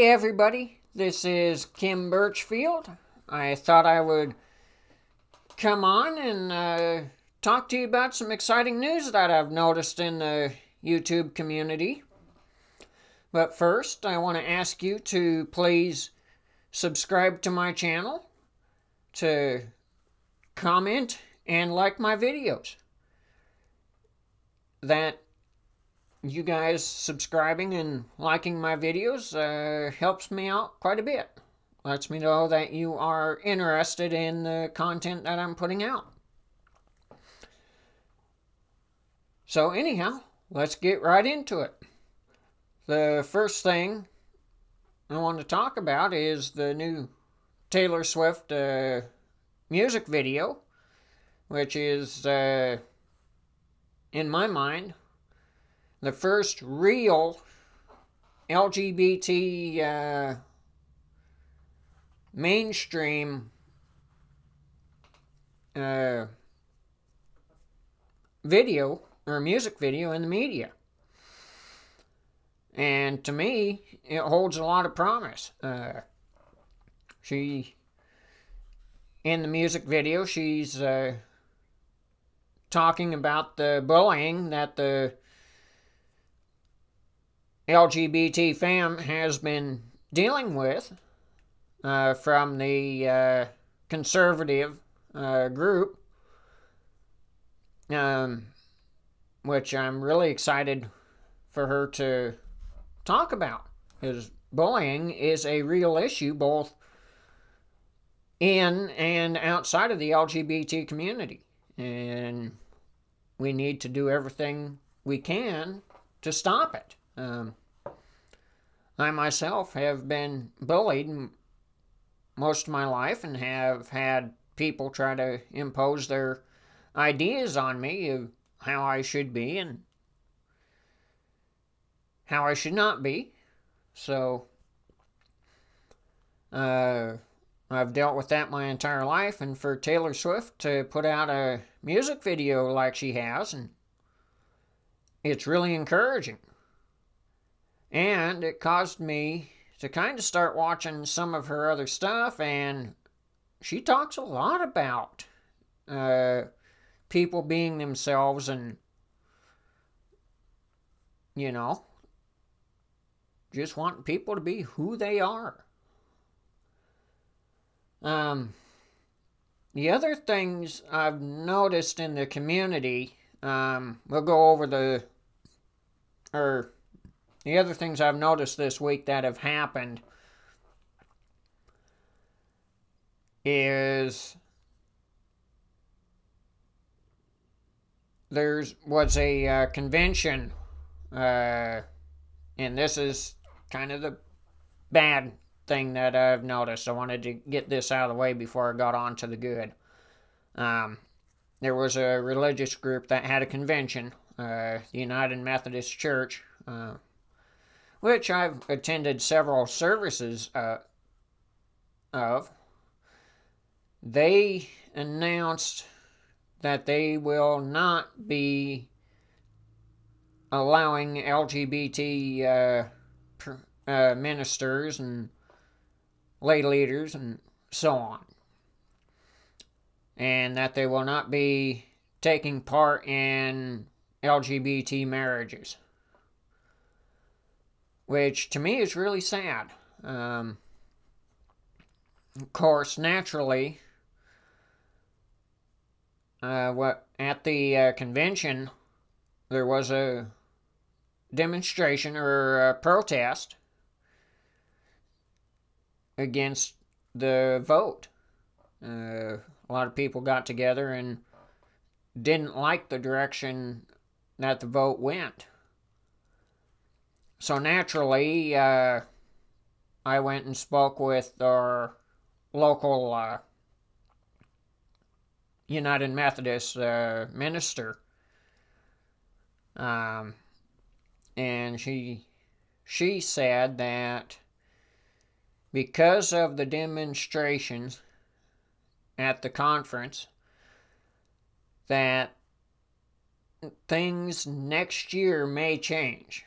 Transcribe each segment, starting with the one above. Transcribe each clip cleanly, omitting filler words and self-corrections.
Hi everybody, this is Kim Birchfield. I thought I would come on and talk to you about some exciting news that I've noticed in the YouTube community. But first, I want to ask you to please subscribe to my channel, to comment and like my videos. That you guys subscribing and liking my videos helps me out quite a bit. Lets me know that you are interested in the content that I'm putting out. So anyhow, let's get right into it. The first thing I want to talk about is the new Taylor Swift music video, which is, in my mind, the first real LGBT mainstream video or music video in the media. And to me, it holds a lot of promise. In the music video, she's talking about the bullying that the LGBT fam has been dealing with from the conservative group, which I'm really excited for her to talk about, because bullying is a real issue both in and outside of the LGBT community, and we need to do everything we can to stop it. I myself have been bullied most of my life and have had people try to impose their ideas on me of how I should be and how I should not be. So, I've dealt with that my entire life, and for Taylor Swift to put out a music video like she has, and it's really encouraging. And it caused me to kind of start watching some of her other stuff, and she talks a lot about people being themselves and, you know, just wanting people to be who they are. The other things I've noticed in the community, we'll go over the other things I've noticed this week that have happened is there was a convention, and this is kind of the bad thing that I've noticed. I wanted to get this out of the way before I got on to the good. There was a religious group that had a convention, the United Methodist Church, which I've attended several services of. They announced that they will not be allowing LGBT ministers and lay leaders and so on. And that they will not be taking part in LGBT marriages, which to me is really sad. Of course, naturally, at the convention, there was a demonstration or a protest against the vote. A lot of people got together and didn't like the direction that the vote went. So naturally, I went and spoke with our local United Methodist minister, and she said that because of the demonstrations at the conference, that things next year may change.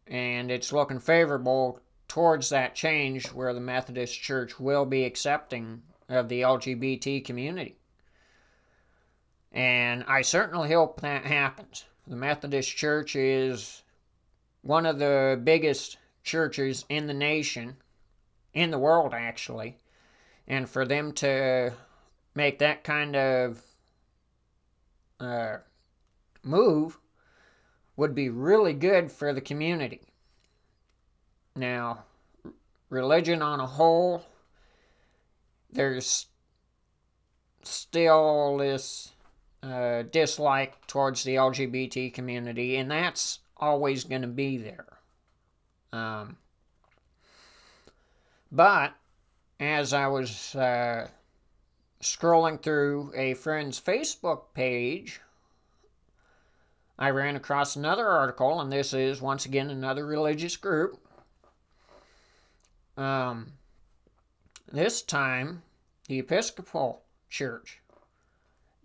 And it's looking favorable towards that change where the Methodist Church will be accepting of the LGBT community. And I certainly hope that happens. The Methodist Church is one of the biggest churches in the nation, in the world actually, and for them to make that kind of move would be really good for the community. Now, religion on a whole, there's still this dislike towards the LGBT community, and that's always going to be there. But as I was scrolling through a friend's Facebook page, I ran across another article, and this is once again another religious group. This time, the Episcopal Church.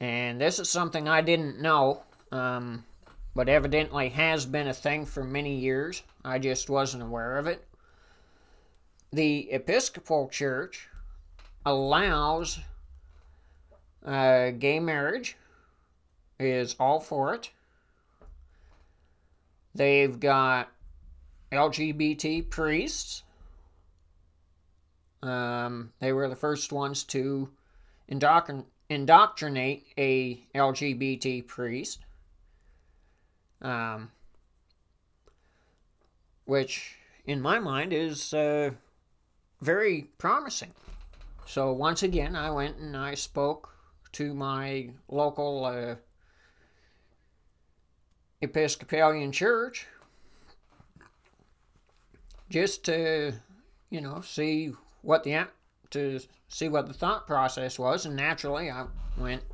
And this is something I didn't know, but evidently has been a thing for many years. I just wasn't aware of it. The Episcopal Church allows gay marriage, is all for it. They've got LGBT priests. They were the first ones to indoctrinate a LGBT priest. Which, in my mind, is very promising. So, once again, I went and I spoke to my local Episcopalian church just to, see what the thought process was, and naturally I went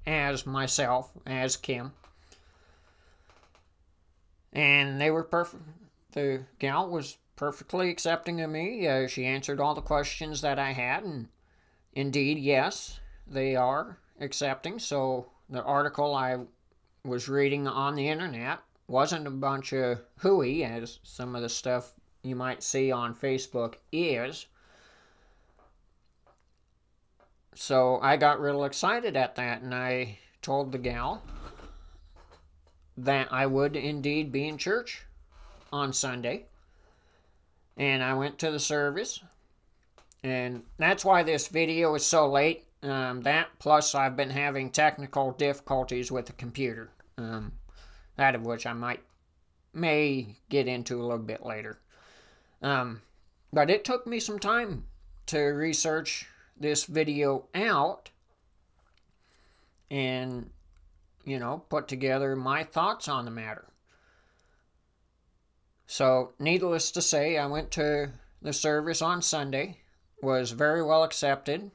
as myself, as Kim, and they were perfect. The gal was perfectly accepting of me. She answered all the questions that I had, and indeed, yes, they are accepting. So the article I was reading on the internet wasn't a bunch of hooey, as some of the stuff you might see on Facebook is. So I got real excited at that, and I told the gal that I would indeed be in church on Sunday. And I went to the service, and that's why this video is so late. That plus I've been having technical difficulties with the computer, that of which I may get into a little bit later. But it took me some time to research this video out and, put together my thoughts on the matter. So, needless to say, I went to the service on Sunday, was very well accepted.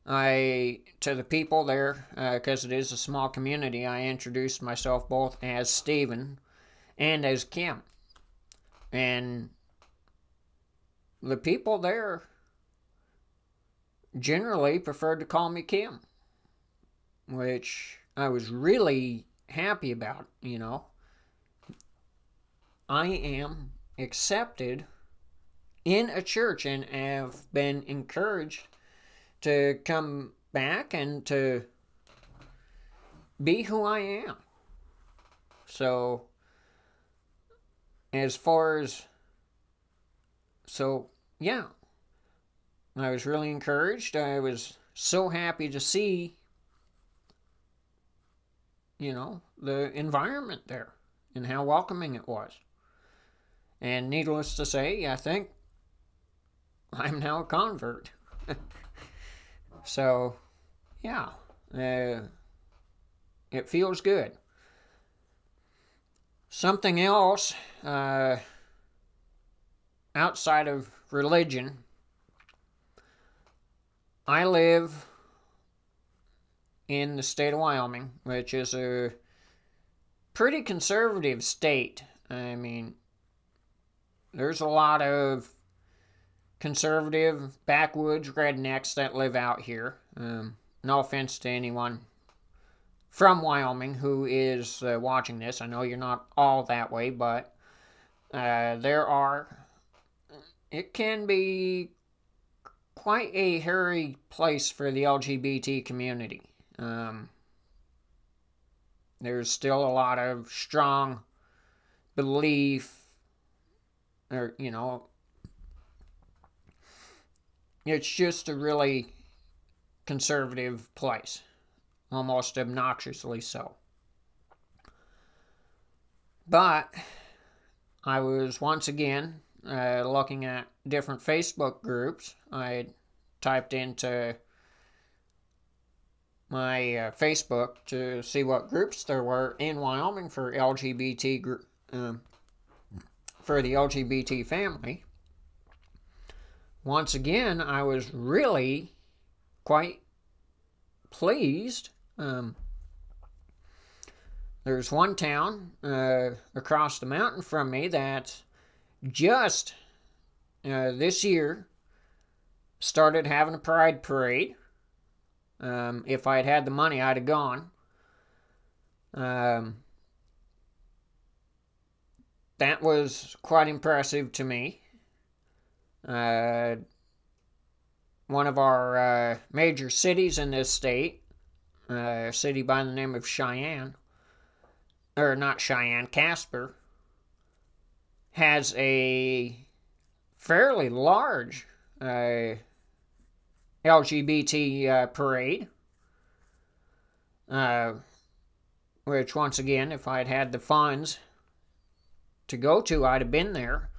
To the people there, because it is a small community, I introduced myself both as Stephen and as Kim. And the people there generally preferred to call me Kim, which I was really happy about, I am accepted in a church and have been encouraged to come back and to be who I am. So, yeah, I was really encouraged. I was so happy to see, the environment there and how welcoming it was. And needless to say, I think I'm now a convert. So, yeah, it feels good. Something else outside of religion, I live in the state of Wyoming, which is a pretty conservative state. I mean, there's a lot of conservative backwoods rednecks that live out here. No offense to anyone from Wyoming who is watching this. I know you're not all that way, but it can be quite a hairy place for the LGBT community. There's still a lot of strong belief, or, it's just a really conservative place, almost obnoxiously so. But I was once again looking at different Facebook groups. I typed into my Facebook to see what groups there were in Wyoming for for the LGBT family. Once again, I was really quite pleased. There's one town across the mountain from me that just this year started having a pride parade. If I'd had the money, I'd have gone. That was quite impressive to me. One of our major cities in this state, a city by the name of Casper, has a fairly large LGBT parade, which, once again, if I'd had the funds to go to, I'd have been there.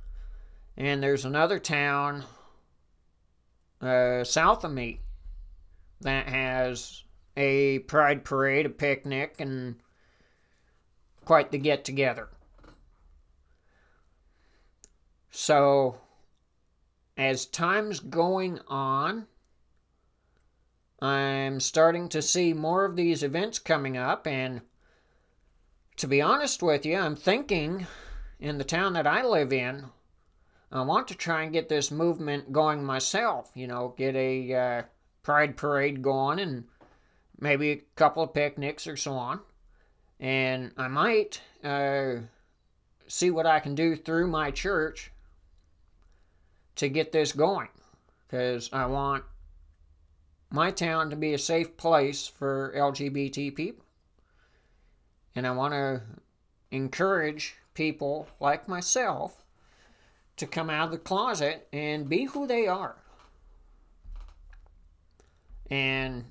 And there's another town south of me that has a pride parade, a picnic, and quite the get-together. So, as time's going on, I'm starting to see more of these events coming up, and to be honest with you, I'm thinking in the town that I live in, I want to try and get this movement going myself, get a pride parade going and maybe a couple of picnics or so on. And I might see what I can do through my church to get this going, because I want my town to be a safe place for LGBT people. And I want to encourage people like myself to come out of the closet and be who they are. And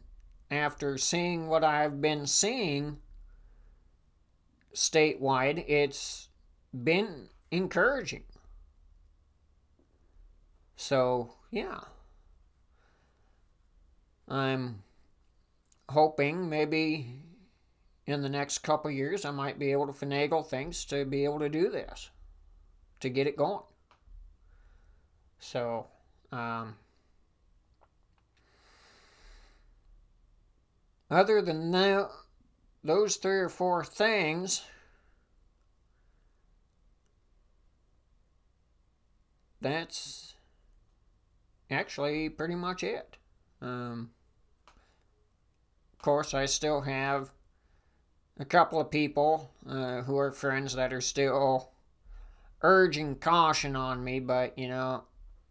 after seeing what I've been seeing statewide, it's been encouraging. So, yeah. I'm hoping maybe in the next couple years I might be able to finagle things to be able to do this, to get it going. So, other than that, those 3 or 4 things, that's actually pretty much it. Of course, I still have a couple of people who are friends that are still urging caution on me, but,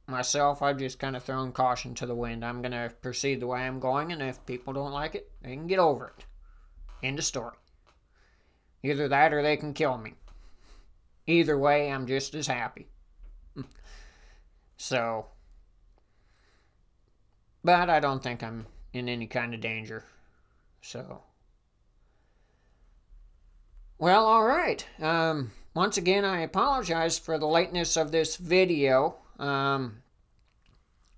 myself, I've just kind of thrown caution to the wind. I'm going to proceed the way I'm going, and if people don't like it, they can get over it. End of story. Either that or they can kill me. Either way, I'm just as happy. So, but I don't think I'm in any kind of danger. So, well, all right. Once again, I apologize for the lateness of this video.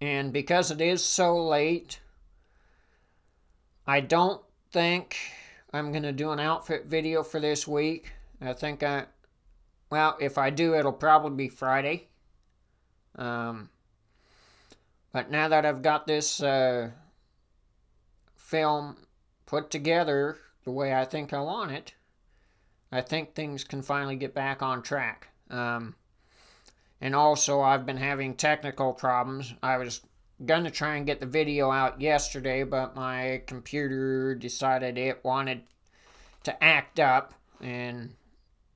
And because it is so late, I don't think I'm going to do an outfit video for this week. I think well, if I do, it'll probably be Friday. But now that I've got this film put together the way I think I want it, I think things can finally get back on track. And also, I've been having technical problems. I was going to try and get the video out yesterday, but my computer decided it wanted to act up, and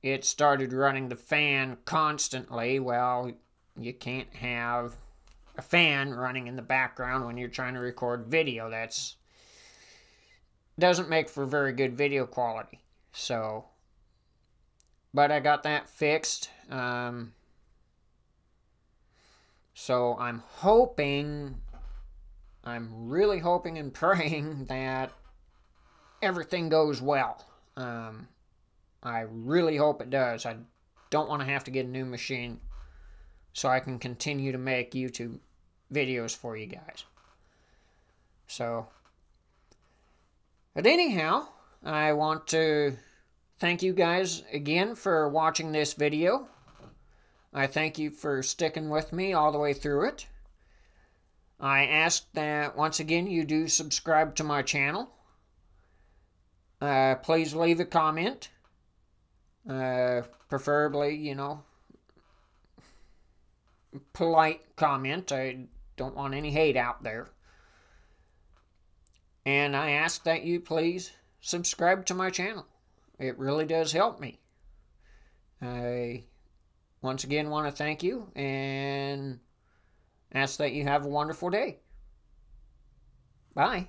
it started running the fan constantly. Well, you can't have a fan running in the background when you're trying to record video. That's doesn't make for very good video quality. So, but I got that fixed. So I'm really hoping and praying that everything goes well. I really hope it does. I don't want to have to get a new machine so I can continue to make YouTube videos for you guys. So, but anyhow, I want to thank you guys again for watching this video. I thank you for sticking with me all the way through it. I ask that once again you do subscribe to my channel. Please leave a comment. Preferably, you know, polite comment. I don't want any hate out there. And I ask that you please subscribe to my channel. It really does help me. I once again want to thank you and ask that you have a wonderful day. Bye.